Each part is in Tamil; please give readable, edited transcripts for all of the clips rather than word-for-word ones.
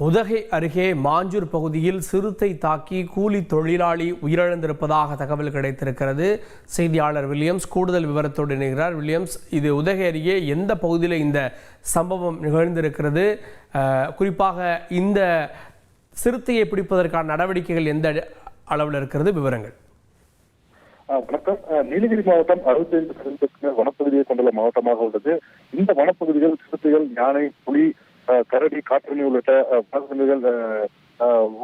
உதகை அருகே மாஞ்சூர் பகுதியில் சிறுத்தை தாக்கி கூலி தொழிலாளி உயிரிழந்திருப்பதாக தகவல் கிடைத்திருக்கிறது. செய்தியாளர் வில்லியம்ஸ் கூடுதல் விவரத்தோடு இணைகிறார். வில்லியம்ஸ், இது உதகை அருகே எந்த பகுதியில் இந்த சம்பவம் நிகழ்ந்திருக்கிறது? குறிப்பாக இந்த சிறுத்தையை பிடிப்பதற்கான நடவடிக்கைகள் எந்த அளவில் இருக்கிறது? விவரங்கள். வணக்கம். நீலகிரி மாவட்டம் 65% வனப்பகுதியை கொண்டுள்ள மாவட்டமாக உள்ளது. இந்த வனப்பகுதிகள் சிறுத்தைகள், யானை, புலி, கரடி, காட்டுமணி உள்ளிட்ட வனவிலங்குகள்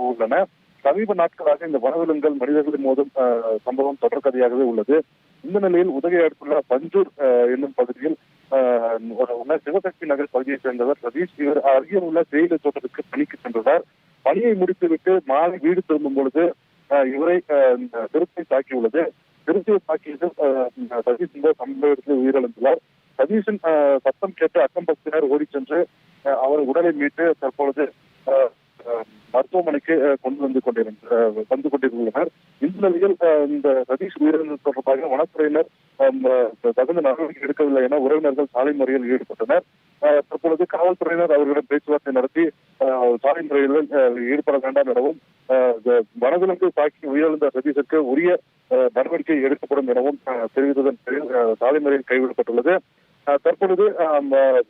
உள்ளன. சமீப நாட்களாக இந்த வனவிலங்குகள் மனிதர்களின் மோதும் சம்பவம் தொடர்கதையாகவே உள்ளது. இந்த நிலையில் உதகை அடுத்துள்ள பஞ்சூர் என்னும் பகுதியில் சிவசக்தி நகர் பகுதியைச் சேர்ந்தவர் சதீஷ். இவர் அருகில் உள்ள தேயிலை தோட்டத்திற்கு பணிக்கு சென்றார். பணியை முடித்துவிட்டு மாலை வீடு திரும்பும் பொழுது இவரை சிறுத்தை தாக்கியுள்ளது. சிறுத்தையை தாக்கியது சதீஷ் இந்த சம்பவ இடத்தில் உயிரிழந்துள்ளார். சதீஷின் சத்தம் கேட்டு அக்கம் பக்கத்தினர் ஓடி சென்று அவர் உடலை மீட்டு தற்பொழுது மருத்துவமனைக்கு வந்து கொண்டிருந்துள்ளனர். இந்த நிலையில் இந்த சதீஷ் உயிரிழந்தது தொடர்பாக வனத்துறையினர் தகுந்த நடவடிக்கை எடுக்கவில்லை என உறவினர்கள் சாலை மறியலில் ஈடுபட்டனர். தற்பொழுது காவல்துறையினர் அவர்களிடம் பேச்சுவார்த்தை நடத்தி சாலை மறியலில் ஈடுபட வேண்டாம் எனவும் வனவிலங்கு தாக்கி உயிரிழந்த சதீஷுக்கு உரிய நடவடிக்கை எடுக்கப்படும் எனவும் தெரிவித்ததன் பேரில் சாலை மறியல் கைவிடப்பட்டுள்ளது. தற்பொழுது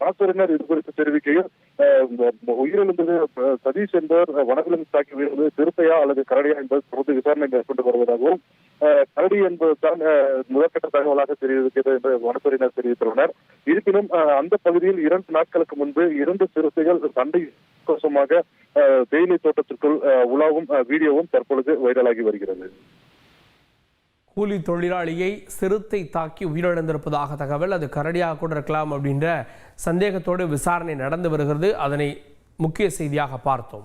வனத்துறையினர் இது குறித்து தெரிவிக்கையில் உயிரிழந்தது சதீஷ் என்பவர் வனவிலங்கு தாக்கி உயிரிழந்தது சிறுத்தையா அல்லது கரடியா என்பது தொடர்ந்து விசாரணை மேற்கொண்டு வருவதாகவும், கரடி என்பதுதான் முதற்கட்ட தகவலாக தெரிவிக்கிறது என்று வனத்துறையினர் தெரிவித்துள்ளனர். இருப்பினும் அந்த பகுதியில் 2 நாட்களுக்கு முன்பு 2 சிறுத்தைகள் சண்டை கோஷமாக தேயிலை தோட்டத்திற்குள் உலாவும் வீடியோவும் தற்பொழுது வைரலாகி வருகிறது. கூலி தொழிலாளியை சிறுத்தை தாக்கி உயிரிழந்திருப்பதாக தகவல். அது கரடியாக கூட இருக்கலாம் அப்படின்ற சந்தேகத்தோடு விசாரணை நடந்து வருகிறது. அதனை முக்கிய செய்தியாக பார்த்தோம்.